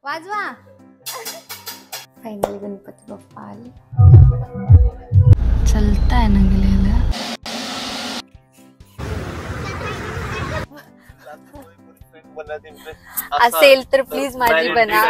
वाजवा. फायनली गणपती बाप्पा आले. चलताय ना गेलेला. असेल तर प्लीज माझी बना.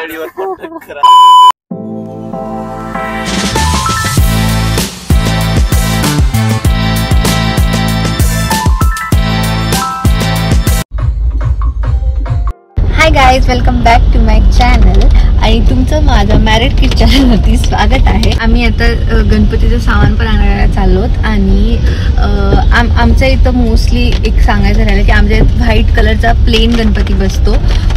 Hi guys, welcome back to my channel आणि तुमचं माझं मॅरिड किड चॅनलवरती स्वागत आहे. आम्ही आता गणपतीचं सामान पण आणायला चाललोत आणि आमच्या इथं मोस्टली एक सांगायचं राहिलं की आमच्या इथं व्हाईट कलरचा प्लेन गणपती बसतो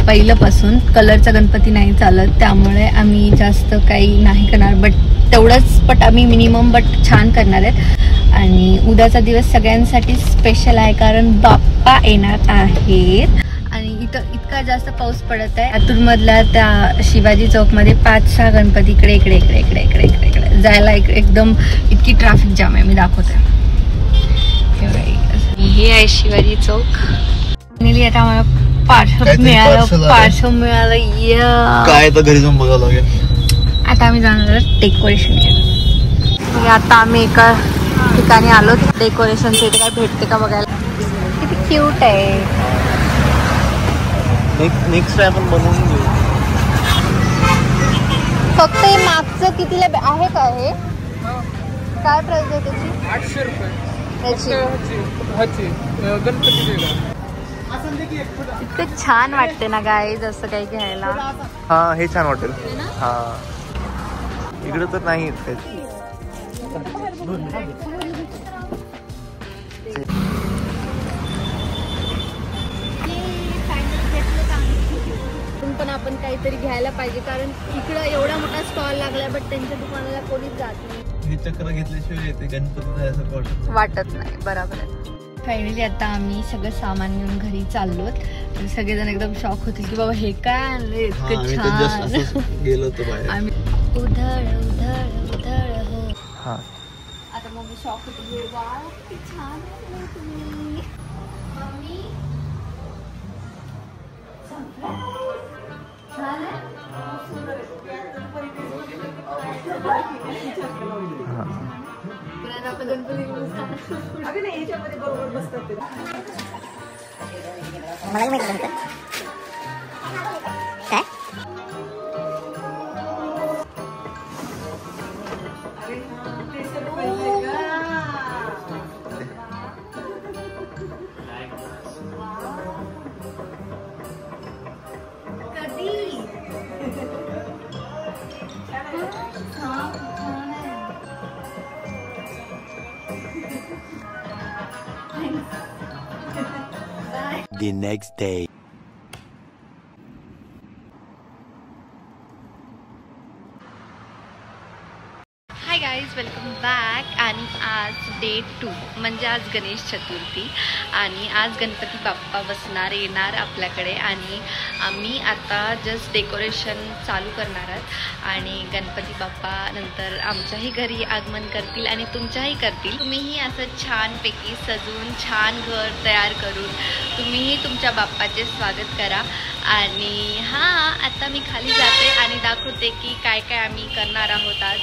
पहिल्यापासून. कलरचा गणपती नाही चालत, त्यामुळे आम्ही जास्त काही नाही करणार, बट तेवढंच बट आम्ही मिनिमम बट छान करणार आहेत. आणि उद्याचा दिवस सगळ्यांसाठी स्पेशल आहे कारण बाप्पा येणार आहेत. आणि इथं इतका जास्त पाऊस पडत आहे. लातूर मधल्या त्या शिवाजी चौक मध्ये 5-6 गणपती इकडे इकडे इकडे इकडे इकडे इकडे इकडे जायला एकदम इतकी ट्रॅफिक जाम आहे. मी दाखवते. हे आहे शिवाजी चौक. आता मला पार्सल मिळालं. काय तर घरी जाऊन बघावं लागेल. आता आम्ही जाणार डेकोरेशन केलं. आता आम्ही एका ठिकाणी आलो. डेकोरेशनचं इथे काय भेटते का बघायला. किती क्यूट आहे. नेक्स्ट आपण बनवून घेऊ. फक्त हे मागचं कितीला आहे का? हे काय प्राइस आहे त्याची? 800 रुपये त्याची. गणपती इतकं छान वाटते ना गाईज असं काही घ्यायला. हा, हे छान वाटेल. हा, इकडे तर नाही पण आपण काहीतरी घ्यायला पाहिजे कारण इकडं एवढा मोठा स्टॉल लागलाय बट त्यांच्या दुकानाला कोणीच जात नाही. हे चक्र घेतल्याशिवाय येते गणपती वाटत नाही. बरोबर आहे. फायनली आता आम्ही सगळं सामान घेऊन घरी चाललोत. सगळेजण एकदम शॉक होतील की बाबा हे काय आणलंय इतकं छान. गेलो होतो बाहेर. आम्ही उधळ उधळ उधळ हो. हा, आता मग मी शॉक होते. वाव किती छान आहे तुम्ही. मम्मी मला माहिती काय The next day. High guys, welcome back. आणि आज डे 2 म्हणजे आज गणेश चतुर्थी आणि आज गणपती बाप्पा येणार आपल्याकडे. आणि आम्ही आता जस्ट डेकोरेशन चालू करणार आहोत आणि गणपती बाप्पा नंतर आमच्याही घरी आगमन करतील आणि तुमच्याही करतील. तुम्हीही असं छानपैकी सजून छान घर तयार करून तुम्हीही तुमच्या बाप्पाचे स्वागत करा. आणि हां, आता मी खाली जाते आणि दाखवते की काय काय आम्ही करणार आहोत आज.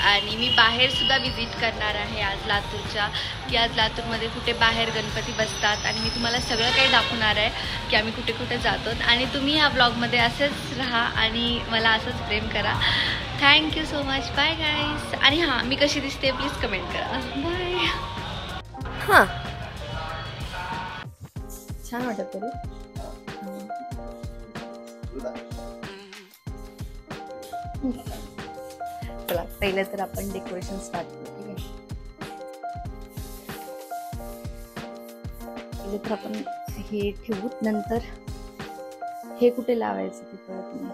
आणि मी बाहेरसुद्धा विजिट करणार आहे आज लातूरच्या, की आज लातूरमध्ये कुठे बाहेर गणपती बसतात आणि मी तुम्हाला सगळं काही दाखवणार आहे की आम्ही कुठे कुठे जातो. आणि तुम्ही ह्या ब्लॉगमध्ये असेच राहा आणि मला असंच प्रेम करा. Thank you so much. Bye guys. आणि हां, मी कशी दिसते प्लीज कमेंट करा. बाय. हां, छान वाटत तरी. चला पहिले तर आपण डेकोरेशन स्टार्ट करू. पहिले तर आपण हे ठेवू, नंतर हे कुठे लावायचं ते कळत नाही.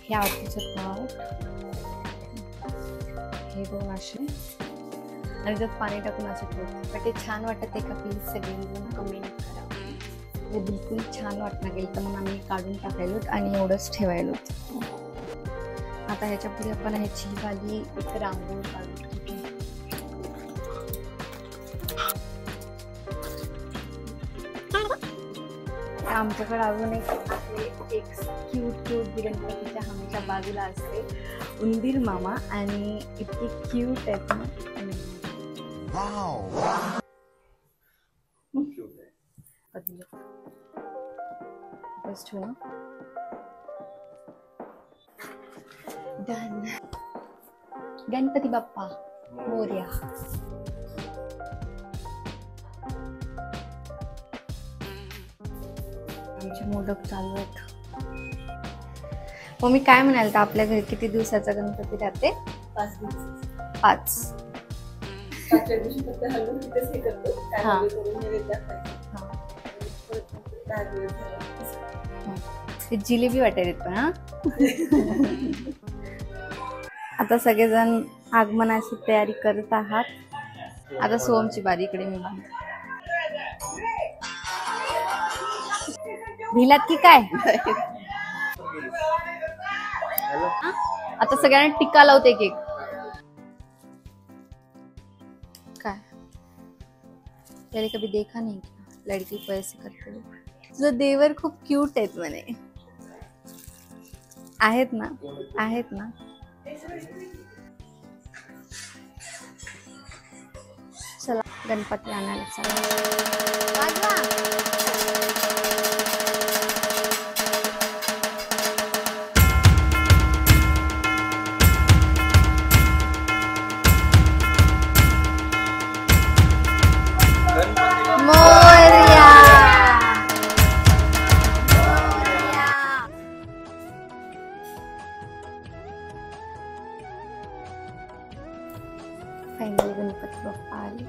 हे आवडीचं पाट, हे दोन असे आणि त्यात पाणी टाकून असं ठेवू. पण ते छान वाटत आहे का प्लीज सगळेजण कमेंट करा. ते बिलकुल छान वाटणार गेलं तर मग आम्ही काढून टाकायलो आणि एवढंच ठेवायलो. आता ह्याच्या पुढे आपण ह्याची वाली एक रांगोळी काढू. आमच्याकडे अजून एक क्यूट गणपतीच्या हमेशा बाजूला असते उंदीर मामा आणि इतकी क्यूट आहेत ना. डन. गणपती बाप्पा मोरया. आमचे मोदक चालू आहेत. मग मी काय म्हणाल तर आपल्या घरी किती दिवसाचा गणपती राहते? 5 दिवस. 5. 5व्या दिवशी फक्त हलवून तिथेच हे करतो. काय हा. वगैरे करून नैवेद्य दाखवायचं. परत मग 10 दिवस झाले. ते जिलेबी वाटायला येत पण हा. आता सगळेजण आगमनाची तयारी करत आहात. आता सोमची बारी. इकडे मी बांधते. भिलात की काय? आता सगळ्यांना टिक्का लावते केक. काय त्याने कभी देखा नाही क्या लड़की को ऐसे करते हुए. तुझं देवर खूप क्यूट आहेत म्हणे. आहेत ना, आहेत ना. चला गणपती आणायला चला. फायनली गणपती बाप्पा आले.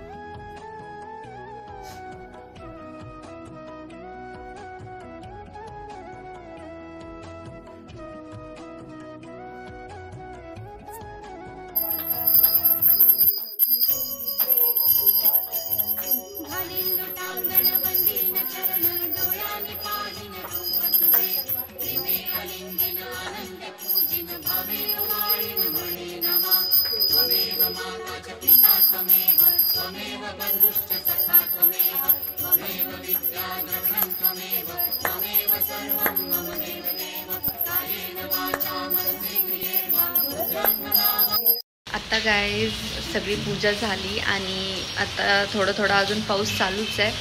आता गाईज सगळी पूजा झाली आणि आता थोडं अजून पाऊस चालूच आहे.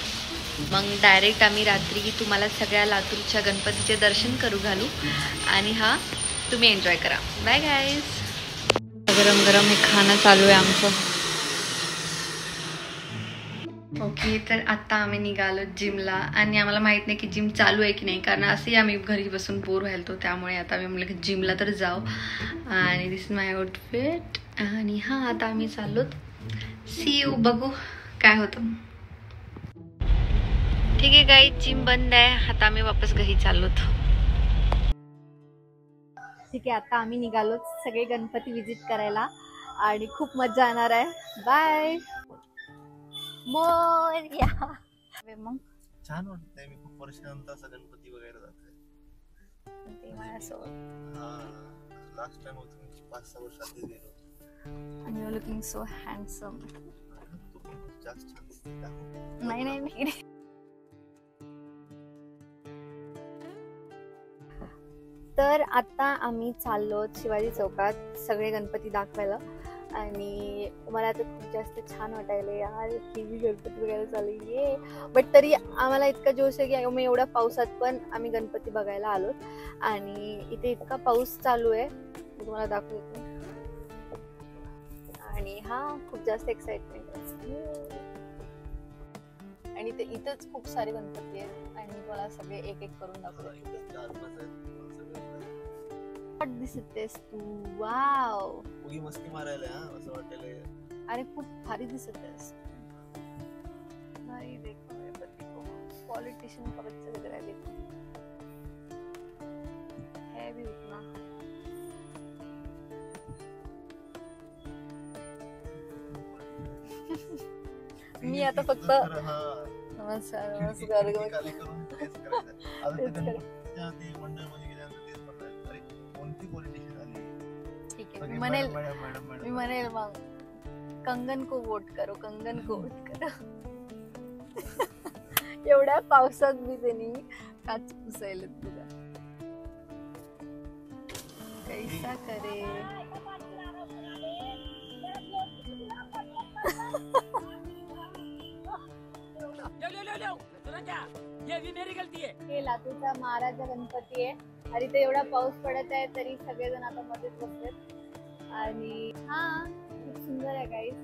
मग डायरेक्ट आम्ही रात्री तुम्हाला सगळ्या लातूरच्या गणपतीचे दर्शन करू घालू आणि हा तुम्ही एन्जॉय करा. Bye guys. गरम गरम हे खाणं चालू आहे आमचं. ओके, तर आता आम्ही निघालो जिमला आणि आम्हाला माहित नाही की जिम चालू आहे की नाही, कारण असंही आम्ही घरी बसून बोर व्हायलो. त्यामुळे आता आम्ही म्हटलं की जिमला तर जाऊ. आणि दिस इज माय आउटफिट. आणि हां, आता आम्ही चाललो. See you. बघू काय होतं. ठीक आहे गाई, जिम बंद आहे. आता आम्ही वापस घरी चाललोत. ठीक आहे, आता आम्ही निघालो सगळे गणपती विजिट करायला आणि खूप मजा येणार आहे. बाय. मोरया. मग छान वाटतंय. मी खूप वर्षानंतर असं गणपती वगैरे जातोय. ते माझ्यासोबत. लास्ट टाइम होतो 5-6 वर्ष आधी गेलो. And you're looking so handsome. तू पण खूप जास्त छान दिसते. नाही. तर आता आम्ही चाललो शिवाजी चौकात सगळे गणपती दाखवायला आणि मला आता खूप जास्त छान वाटायला यार. टीव्ही गणपती वगैरे चालू ये. बट तरी आम्हाला इतका जोश आहे की आम्ही एवढ्या पावसात पण आम्ही गणपती बघायला आलो. आणि इथे इतका पाऊस चालू आहे, मी तुम्हाला दाखवते. आणि हा खूप जास्त एक्साइटमेंट आहे. आणि ते इथंच खूप सारे गणपती आहेत आणि मला सगळे एक एक करून दाखवते. दिसतेस तू. वाव, उगी मस्ती मारायला असं वाटायला. अरे खूप भारी दिसत आहेस. भारी. देखो मेरे पति को पॉलिटिशियन का बच्चा लग रहा है. देखो है भी उतना. मी आता फक्त नमस्कार ठीक आहे. मी म्हणेल मग कंगन को वोट करो, कंगन को वोट करो. एवढ्या पावसात मी त्यांनी काच पुसायला तुला कैसा करे. हे लातूरचा महाराजा गणपती आहे आणि ते एवढा पाऊस पडत आहे तरी सगळेजण आता मध्येच बसलेत आणि हा खूप सुंदर आहे गाईस.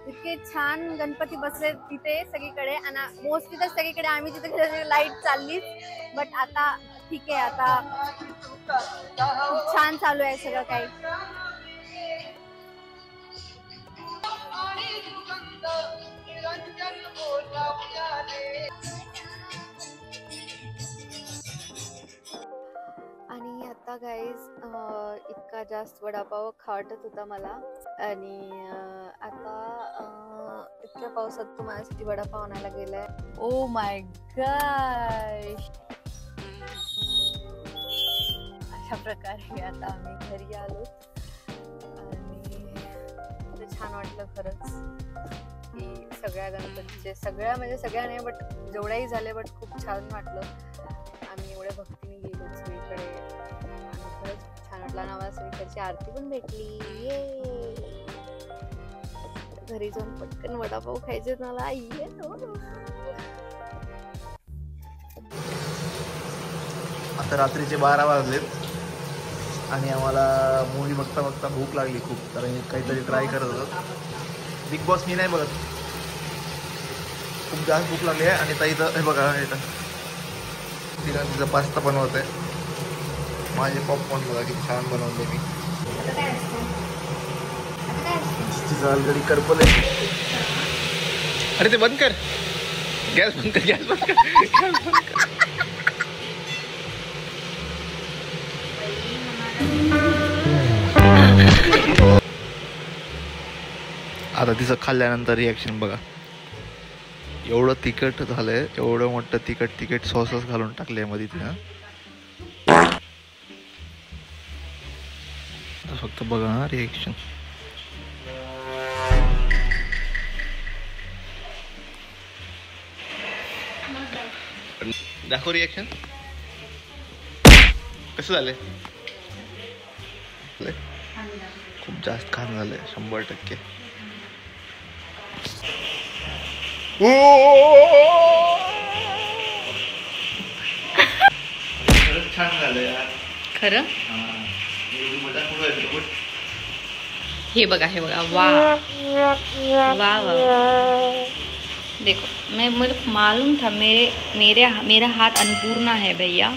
इतके छान गणपती बसले तिथे सगळीकडे आणि मोस्टली तर सगळीकडे आम्ही तिथे लाईट चाललीच बट आता ठीक आहे. आता खूप छान चालू आहे सगळं काही. आणि आता गाईज इतका जास्त वडापाव खावटत होता मला आणि आता इतक्या पावसात तू माझ्यासाठी वडापाव आणायला गेलाय. Oh my gosh. अशा प्रकारे आता आम्ही घरी आलो आणि छान वाटलं खरंच की सगळ्या गणपतीचे सगळ्या नाही बट जेवढ्याही झाले बट खूप छान वाटलं. आम्ही एवढ्या भक्तीने गेलो सगळीकडे आणि खरंच खूप छान वाटलं आणि आम्हाला सगळीकडची आरती पण भेटली. ये घरी जाऊन पटकन वडापाव खायचे मला. ये आता रात्रीचे 12 वाजलेत आणि आम्हाला मूवी बघता बघता भूक लागली खूप कारण काहीतरी ट्राय करत होतो. बिग बॉस मी नाही बघत. खूप जास्त भूक लागली आहे आणि ताई तर हे बघा तिला तिचा पास्ता बनवत आहे. माझे पॉपकॉर्न बघा किती छान बनवले मी. तिचं ऑलरेडी करपल आहे. अरे ते बंद कर. गॅस बंद कर. गॅस बंद कर. आता तिचं खाल्ल्यानंतर रिॲक्शन बघा. एवढं तिखट झालंय. एवढं मोठं तिखट सॉसच घालून टाकले मध्ये तिनं. फक्त बघा ना रिॲक्शन. दाखव रिॲक्शन कसं झालंय. खूप जास्त खान झालंय 100%. खरंच छान झालंय यार. खरं हे बघा वा वा वा. देखो मुझे मालूम था मेरा हाथ अन्नपूर्णा है भैया.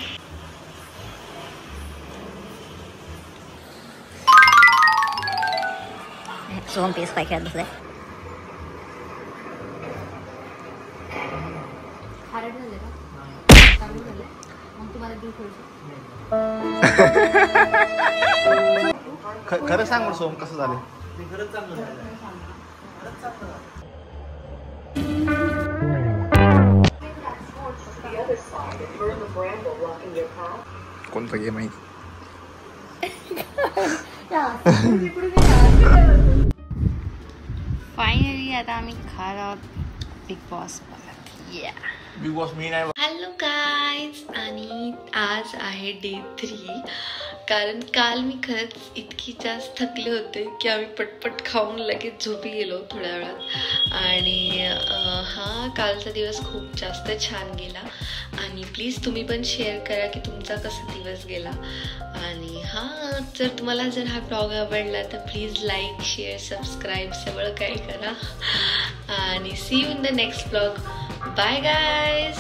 सोहम पेस्ट काय खेळत बसलाय. खरं सांग सोहम कसं झालं. कोणता गेम आहे. फायनली आता आम्ही खात आहोत बिग बॉस. बिग बॉस मी नाही. Hello guys. आणि आज आहे डे 3 कारण काल मी खरंच इतकी जास्त थकले होते की आम्ही पटपट खाऊन लगेच झोपी गेलो थोड्या वेळात. आणि हा कालचा दिवस खूप जास्त छान गेला आणि प्लीज तुम्ही पण शेअर करा की तुमचा कसा दिवस गेला. आणि जर तुम्हाला हा ब्लॉग आवडला तर प्लीज लाईक शेअर सबस्क्राईब सगळं काही करा आणि see you in the next blog. Bye guys.